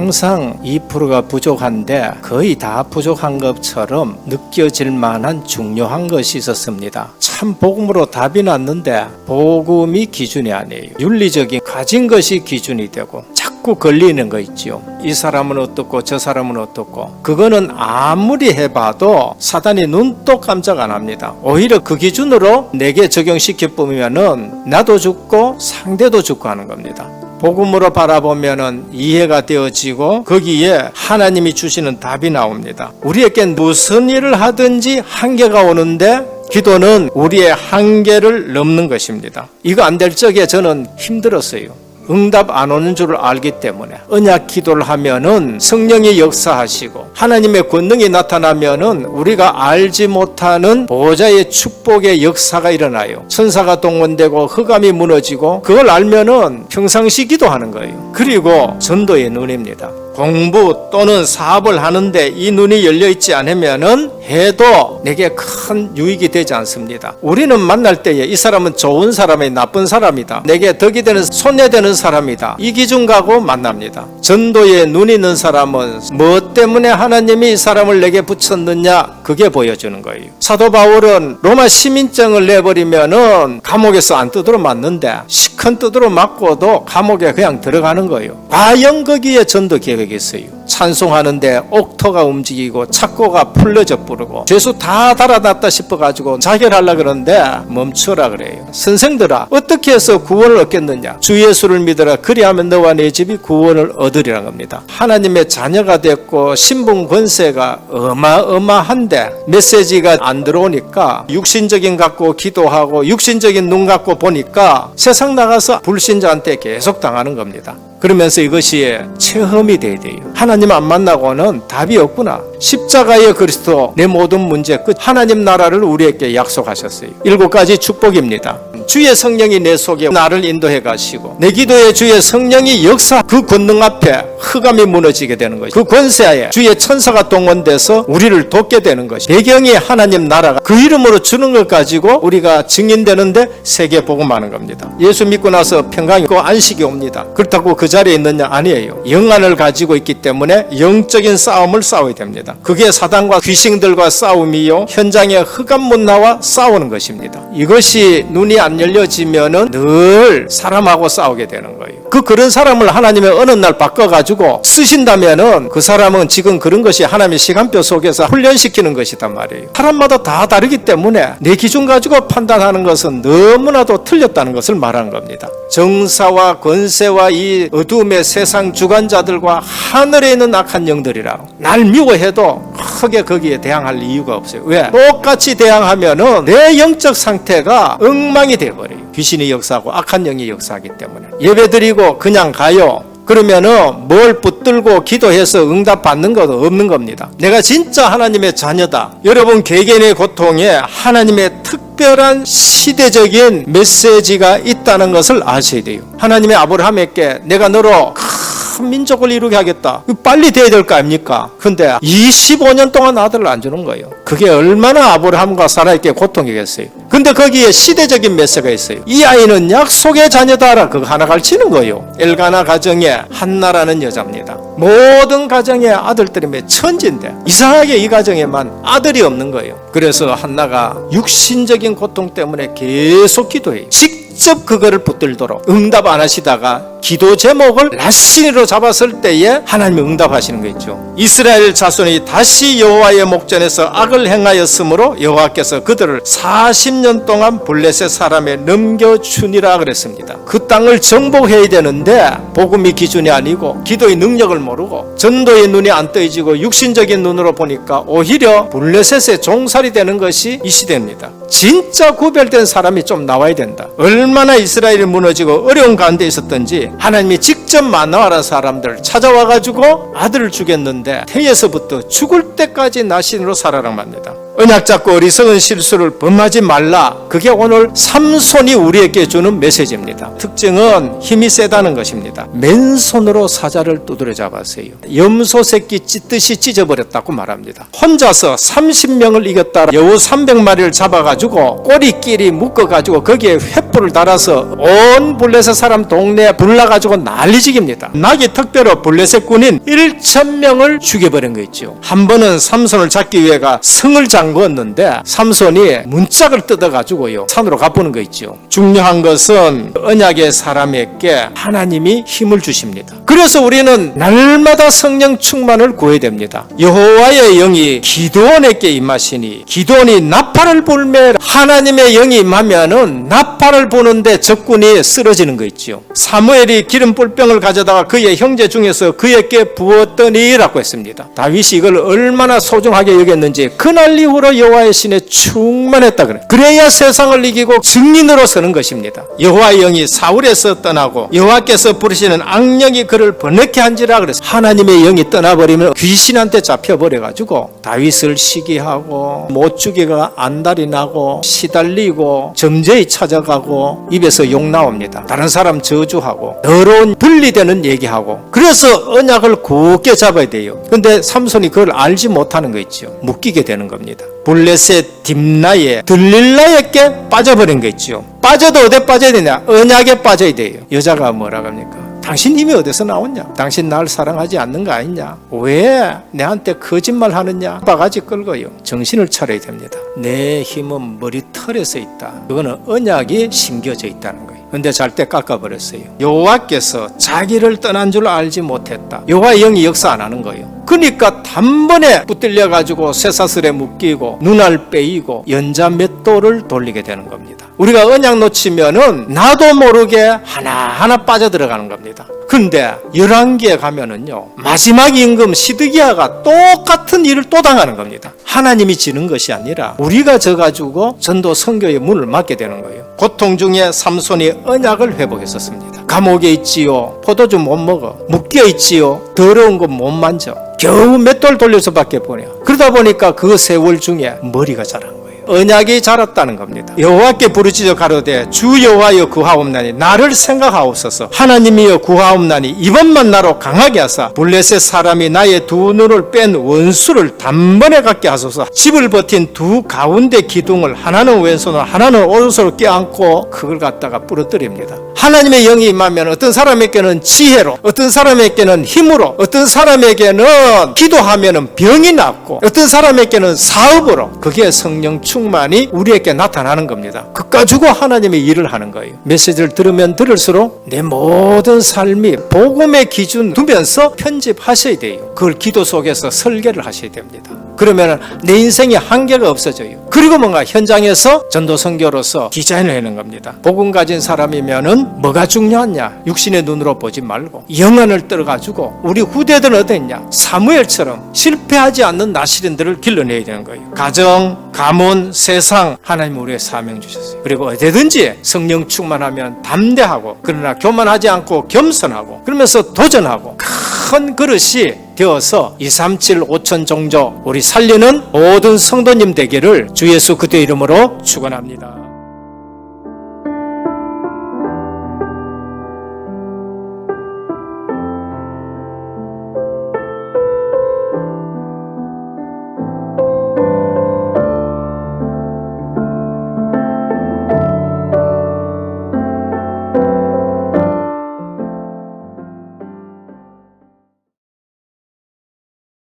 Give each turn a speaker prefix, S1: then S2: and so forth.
S1: 항상 2%가 부족한데 거의 다 부족한 것처럼 느껴질 만한 중요한 것이 있었습니다. 참 복음으로 답이 났는데 복음이 기준이 아니에요. 윤리적인 가진 것이 기준이 되고 자꾸 걸리는 거 있지요. 이 사람은 어떻고 저 사람은 어떻고, 그거는 아무리 해봐도 사단이 눈도 깜짝 안 합니다. 오히려 그 기준으로 내게 적용시켜 보면은 나도 죽고 상대도 죽고 하는 겁니다. 복음으로 바라보면은 이해가 되어지고 거기에 하나님이 주시는 답이 나옵니다. 우리에게 무슨 일을 하든지 한계가 오는데 기도는 우리의 한계를 넘는 것입니다. 이거 안 될 적에 저는 힘들었어요. 응답 안 오는 줄 알기 때문에. 언약 기도를 하면은 성령이 역사하시고 하나님의 권능이 나타나면은 우리가 알지 못하는 보호자의 축복의 역사가 일어나요. 천사가 동원되고 흑암이 무너지고, 그걸 알면은 평상시 기도하는 거예요. 그리고 전도의 눈입니다. 공부 또는 사업을 하는데 이 눈이 열려있지 않으면은 해도 내게 큰 유익이 되지 않습니다. 우리는 만날 때에 이 사람은 좋은 사람이 나쁜 사람이다, 내게 덕이 되는 손해되는 사람이다, 이 기준 갖고 만납니다. 전도에 눈이 있는 사람은 뭐 때문에 하나님이 이 사람을 내게 붙였느냐, 그게 보여주는 거예요. 사도 바울은 로마 시민증을 내버리면은 감옥에서 안 두드러 맞는데 시큰 두드러 맞고도 감옥에 그냥 들어가는 거예요. 과연 거기에 전도 계획이 있어요. 찬송하는데 옥토가 움직이고 착고가 풀려져 부르고 죄수 다 달아났다 싶어가지고 자결하려고 그러는데 멈추라 그래요. 선생들아, 어떻게 해서 구원을 얻겠느냐? 주 예수를 믿어라, 그리하면 너와 네 집이 구원을 얻으리라는 겁니다. 하나님의 자녀가 됐고 신분 권세가 어마어마한데 메시지가 안 들어오니까 육신적인 갖고 기도하고 육신적인 눈 갖고 보니까 세상 나가서 불신자한테 계속 당하는 겁니다. 그러면서 이것이 체험이 돼야 돼요. 하나님 안 만나고는 답이 없구나. 십자가의 그리스도, 내 모든 문제 끝. 하나님 나라를 우리에게 약속하셨어요. 7가지 축복입니다. 주의 성령이 내 속에 나를 인도해 가시고, 내 기도에 주의 성령이 역사, 그 권능 앞에 흑암이 무너지게 되는 것이, 그 권세하에 주의 천사가 동원돼서 우리를 돕게 되는 것이, 배경이 하나님 나라가 그 이름으로 주는 것 가지고 우리가 증인되는데 세계 복음하는 겁니다. 예수 믿고 나서 평강이 있고 안식이 옵니다. 그렇다고 그 자리에 있느냐? 아니에요. 영안을 가지고 있기 때문에 영적인 싸움을 싸워야 됩니다. 그게 사단과 귀신들과 싸움이요, 현장에 흑암 문 나와 싸우는 것입니다. 이것이 눈이 안 열려지면은 늘 사람하고 싸우게 되는 거예요. 그런 사람을 하나님의 어느 날 바꿔가지고 쓰신다면은 그 사람은 지금 그런 것이 하나님의 시간표 속에서 훈련시키는 것이단 말이에요. 사람마다 다 다르기 때문에 내 기준 가지고 판단하는 것은 너무나도 틀렸다는 것을 말하는 겁니다. 정사와 권세와 이 어두움의 세상 주관자들과 하늘에 있는 악한 영들이라 날 미워해도 크게 거기에 대항할 이유가 없어요. 왜? 똑같이 대항하면은 내 영적 상태가 엉망이 돼버려요. 귀신이 역사하고 악한 영이 역사하기 때문에. 예배드리고 그냥 가요. 그러면은 뭘 붙들고 기도해서 응답 받는 것도 없는 겁니다. 내가 진짜 하나님의 자녀다. 여러분 개개인의 고통에 하나님의 특별한 시대적인 메시지가 있다는 것을 아셔야 돼요. 하나님의 아브라함에게 내가 너로 큰 민족을 이루게 하겠다. 빨리 돼야 될 거 아닙니까? 근데 25년 동안 아들을 안 주는 거예요. 그게 얼마나 아브라함과 사라에게 고통이겠어요. 근데 거기에 시대적인 메시지가 있어요. 이 아이는 약속의 자녀다라, 그거 하나 가르치는 거예요. 엘가나 가정에 한나라는 여자입니다. 모든 가정에 아들들이면 천지인데 이상하게 이 가정에만 아들이 없는 거예요. 그래서 한나가 육신적인 고통 때문에 계속 기도해요. 직접 그거를 붙들도록. 응답 안 하시다가 기도 제목을 라신으로 잡았을 때에 하나님이 응답하시는 거 있죠. 이스라엘 자손이 다시 여호와의 목전에서 악을 행하였으므로 여호와께서 그들을 40년 동안 블레셋 사람에 넘겨주니라 그랬습니다. 그 땅을 정복해야 되는데 복음이 기준이 아니고 기도의 능력을 모르고 전도의 눈이 안 떠지고 육신적인 눈으로 보니까 오히려 블레셋의 종살이 되는 것이 이 시대입니다. 진짜 구별된 사람이 좀 나와야 된다. 얼마나 이스라엘이 무너지고 어려운 가운데 있었던지 하나님이 직접 만나라는 사람들 찾아와가지고 아들을 주겠는데 태에서부터 죽을 때까지 나신으로 살아라 합니다. 언약 잡고 어리석은 실수를 범하지 말라. 그게 오늘 삼손이 우리에게 주는 메시지입니다. 특징은 힘이 세다는 것입니다. 맨손으로 사자를 두드려 잡았어요. 염소 새끼 찢듯이 찢어버렸다고 말합니다. 혼자서 30명을 이겼다. 여우 300마리를 잡아가지고 꼬리끼리 묶어가지고 거기에 횃불을 달아서 온 블레셋 사람 동네에 불나가지고 난리지깁니다. 나귀 턱대로 블레셋 군인 1,000명을 죽여버린 거 있죠. 한 번은 삼손을 잡기 위해가 성을 잠궜는데 삼손이 문짝을 뜯어가지고요 산으로 가보는 거 있죠. 중요한 것은 언약의 사람에게 하나님이 힘을 주십니다. 그래서 우리는 날마다 성령 충만을 구해야 됩니다. 여호와의 영이 기드온에게 임하시니 기드온이 나팔을 불매 하나님의 영이 임하면은 나팔을 부는데 적군이 쓰러지는 거 있죠. 사무엘이 기름 뿔병을 가져다가 그의 형제 중에서 그에게 부었더니라고 했습니다. 다윗이 이걸 얼마나 소중하게 여겼는지 그날 이후로 여호와의 신에 충만했다 그래. 그래야 세상을 이기고 증인으로 서는 것입니다. 여호와의 영이 사울에서 떠나고 여호와께서 부르시는 악령이 그를 번뇌케 한지라 그래서 하나님의 영이 떠나버리면 귀신한테 잡혀버려가지고 다윗을 시기하고 못 죽이가 안달이 나고 시달리고 점제히 찾아가고 입에서 욕 나옵니다. 다른 사람 저주하고 더러운 분리되는 얘기하고 그래서 언약을 굳게 잡아야 돼요. 근데 삼손이 그걸 알지 못하는 거 있죠. 묶이게 되는 겁니다. 블레셋 딥나에 들릴라에게 빠져버린 거 있죠. 빠져도 어디에 빠져야 되냐? 언약에 빠져야 돼요. 여자가 뭐라고 합니까? 당신 힘이 어디서 나왔냐? 당신 날 사랑하지 않는 거 아니냐? 왜 내한테 거짓말 하느냐? 바가지 끌고요. 정신을 차려야 됩니다. 내 힘은 머리털에서 있다. 그거는 언약이 심겨져 있다는 거예요. 근데 잘 때 깎아버렸어요. 여호와께서 자기를 떠난 줄 알지 못했다. 여호와의 영이 역사 안 하는 거예요. 그러니까 단번에 붙들려 가지고 쇠사슬에 묶이고 눈알 빼이고 연자 맷돌을 돌리게 되는 겁니다. 우리가 언약 놓치면은 나도 모르게 하나하나 빠져들어가는 겁니다. 근데 열왕기에 가면은요 마지막 임금 시드기야가 똑같은 일을 또 당하는 겁니다. 하나님이 지는 것이 아니라 우리가 져가지고 전도 선교의 문을 막게 되는 거예요. 고통 중에 삼손이 언약을 회복했었습니다. 감옥에 있지요. 포도주 못 먹어. 묶여 있지요. 더러운 거 못 만져. 겨우 맷돌 돌려서 밖에 보내요. 그러다 보니까 그 세월 중에 머리가 자란 거예요. 언약이 자랐다는 겁니다. 여호와께 부르짖어 가로되 주 여호와여 구하옵나니 나를 생각하옵소서. 하나님이여 구하옵나니 이번만 나로 강하게 하사 블레셋 사람이 나의 두 눈을 뺀 원수를 단번에 갖게 하소서. 집을 버틴 두 가운데 기둥을 하나는 왼손으로 하나는 오른손으로 껴안고 그걸 갖다가 부러뜨립니다. 하나님의 영이 임하면 어떤 사람에게는 지혜로, 어떤 사람에게는 힘으로, 어떤 사람에게는 기도하면 병이 낫고, 어떤 사람에게는 사업으로, 그게 성령 충만이 우리에게 나타나는 겁니다. 그거 가지고 하나님의 일을 하는 거예요. 메시지를 들으면 들을수록 내 모든 삶이 복음의 기준 두면서 편집하셔야 돼요. 그걸 기도 속에서 설계를 하셔야 됩니다. 그러면 내 인생에 한계가 없어져요. 그리고 뭔가 현장에서 전도 선교로서 디자인을 해는 겁니다. 복음 가진 사람이면은 뭐가 중요하냐? 육신의 눈으로 보지 말고 영안을 떨어가지고 우리 후대들은 어땠냐? 사무엘처럼 실패하지 않는 나시린들을 길러내야 되는 거예요. 가정, 가문, 세상 하나님 우리의 사명 주셨어요. 그리고 어디든지 성령 충만하면 담대하고 그러나 교만하지 않고 겸손하고 그러면서 도전하고 큰 그릇이 되어서 237 5천 종족 우리 살리는 모든 성도님 되기를 주 예수 그리스도의 이름으로 축원합니다.